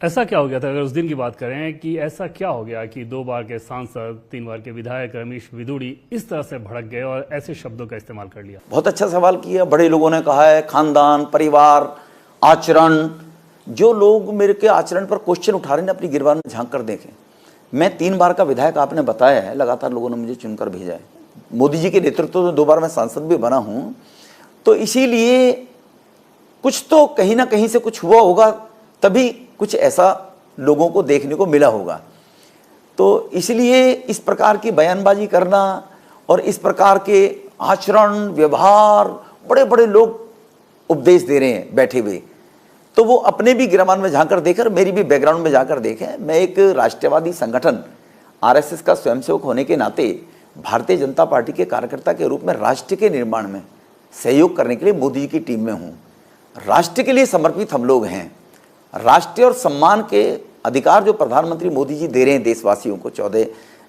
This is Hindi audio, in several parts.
ऐसा क्या हो गया था, अगर उस दिन की बात करें, कि ऐसा क्या हो गया कि 2 बार के सांसद, 3 बार के विधायक रमेश विदुड़ी इस तरह से भड़क गए और ऐसे शब्दों का इस्तेमाल कर लिया? बहुत अच्छा सवाल किया। बड़े लोगों ने कहा है खानदान, परिवार, आचरण। जो लोग मेरे के आचरण पर क्वेश्चन उठा रहे हैं, अपनी गिरबान में झांक कर देखें। मैं 3 बार का विधायक आपने बताया है, लगातार लोगों ने मुझे चुनकर भेजा है। मोदी जी के नेतृत्व में 2 बार मैं सांसद भी बना हूँ, तो इसीलिए कुछ तो कहीं ना कहीं से कुछ हुआ होगा, तभी कुछ ऐसा लोगों को देखने को मिला होगा। तो इसलिए इस प्रकार की बयानबाजी करना और इस प्रकार के आचरण व्यवहार, बड़े बड़े लोग उपदेश दे रहे हैं बैठे हुए, तो वो अपने भी गिरबान में झांक कर देकर, मेरी भी बैकग्राउंड में जाकर देखें। मैं एक राष्ट्रवादी संगठन आरएसएस का स्वयंसेवक होने के नाते भारतीय जनता पार्टी के कार्यकर्ता के रूप में राष्ट्र के निर्माण में सहयोग करने के लिए मोदी जी की टीम में हूँ। राष्ट्र के लिए समर्पित हम लोग हैं। राष्ट्र और सम्मान के अधिकार जो प्रधानमंत्री मोदी जी दे रहे हैं देशवासियों को,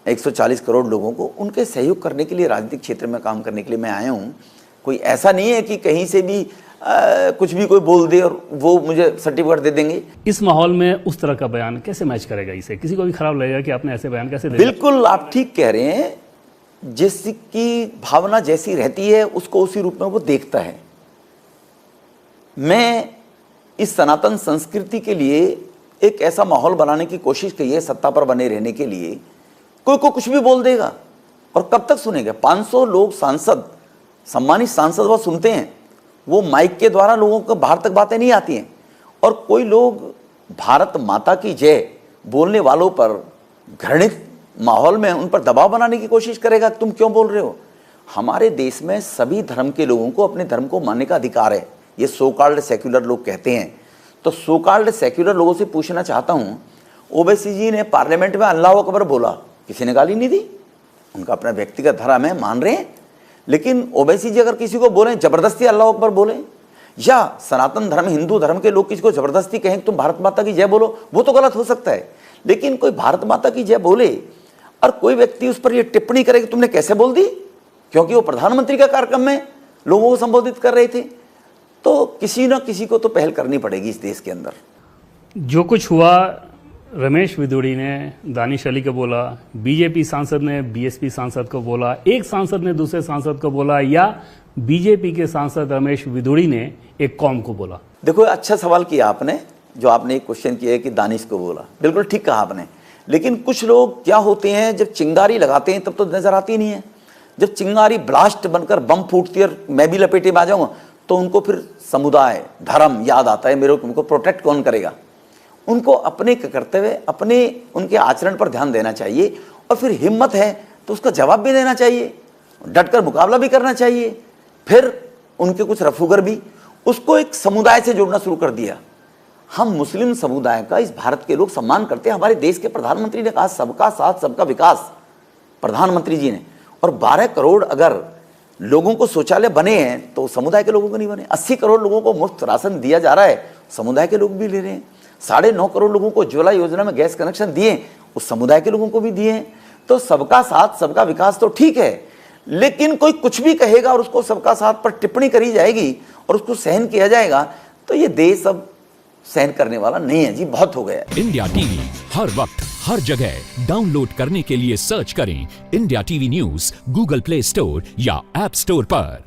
140 करोड़ लोगों को, उनके सहयोग करने के लिए, राजनीतिक क्षेत्र में काम करने के लिए मैं आया हूँ। कोई ऐसा नहीं है कि कहीं से भी कुछ भी कोई बोल दे और वो मुझे सर्टिफिकेट दे देंगे। इस माहौल में उस तरह का बयान कैसे मैच करेगा? इसे किसी को भी खराब लगेगा कि आपने ऐसे बयान कैसे दे? बिल्कुल आप ठीक कह रहे हैं। जिसकी भावना जैसी रहती है उसको उसी रूप में वो देखता है। मैं इस सनातन संस्कृति के लिए एक ऐसा माहौल बनाने की कोशिश की है, सत्ता पर बने रहने के लिए। कोई को कुछ भी बोल देगा और कब तक सुनेगा? 500 लोग सांसद, सम्मानित सांसद वो सुनते हैं, वो माइक के द्वारा लोगों को बाहर तक बातें नहीं आती हैं। और कोई लोग भारत माता की जय बोलने वालों पर घृणित माहौल में उन पर दबाव बनाने की कोशिश करेगा, तुम क्यों बोल रहे हो? हमारे देश में सभी धर्म के लोगों को अपने धर्म को मानने का अधिकार है। ये सो कॉल्ड सेक्युलर लोग कहते हैं। तो सो कॉल्ड सेक्युलर लोगों से पूछना चाहता हूँ, ओवैसी जी ने पार्लियामेंट में अल्लाह अकबर बोला, किसी ने गाली नहीं दी। उनका अपना व्यक्तिगत धर्म है, मान रहे हैं। लेकिन ओवैसी जी अगर किसी को बोलें जबरदस्ती अल्लाह अकबर बोलें, या सनातन धर्म, हिंदू धर्म के लोग किसी को जबरदस्ती कहें तुम भारत माता की जय बोलो, वो तो गलत हो सकता है। लेकिन कोई भारत माता की जय बोले और कोई व्यक्ति उस पर यह टिप्पणी करे कि तुमने कैसे बोल दी, क्योंकि वो प्रधानमंत्री का कार्यक्रम में लोगों को संबोधित कर रहे थे, तो किसी ना किसी को तो पहल करनी पड़ेगी इस देश के अंदर। जो कुछ हुआ, रमेश विदुड़ी ने दानिश अली को बोला, बीजेपी सांसद ने बीएसपी सांसद को बोला, एक सांसद ने दूसरे सांसद को बोला, या बीजेपी के सांसद रमेश विदुड़ी ने एक कौम को बोला। देखो अच्छा सवाल किया आपने, जो आपने एक क्वेश्चन किया है कि दानिश को बोला, बिल्कुल ठीक कहा आपने। लेकिन कुछ लोग क्या होते हैं, जब चिंगारी लगाते हैं तब तो नजर आती नहीं है। जब चिंगारी ब्लास्ट बनकर बम फूटती है और मैं भी लपेटे में आ जाऊंगा, तो उनको फिर समुदाय, धर्म याद आता है। मेरे को उनको प्रोटेक्ट कौन करेगा? उनको अपने कर्तव्य, अपने उनके आचरण पर ध्यान देना चाहिए, और फिर हिम्मत है तो उसका जवाब भी देना चाहिए, डटकर मुकाबला भी करना चाहिए। फिर उनके कुछ रफूगर भी, उसको एक समुदाय से जोड़ना शुरू कर दिया। हम मुस्लिम समुदाय का इस भारत के लोग सम्मान करते हैं। हमारे देश के प्रधानमंत्री ने कहा सबका साथ सबका विकास, प्रधानमंत्री जी ने। और 12 करोड़ अगर लोगों को शौचालय बने हैं तो समुदाय के लोगों को नहीं बने। 80 करोड़ लोगों को मुफ्त राशन दिया जा रहा है, समुदाय के लोग भी ले रहे हैं। 9.5 करोड़ लोगों को उज्ज्वला योजना में गैस कनेक्शन दिए, उस समुदाय के लोगों को भी दिए हैं। तो सबका साथ सबका विकास तो ठीक है, लेकिन कोई कुछ भी कहेगा और उसको सबका साथ पर टिप्पणी करी जाएगी और उसको सहन किया जाएगा, तो ये देश अब सहन करने वाला नहीं है जी, बहुत हो गया। इंडिया टीवी हर वक्त हर जगह डाउनलोड करने के लिए सर्च करें India TV news Google play store या ऐप स्टोर पर।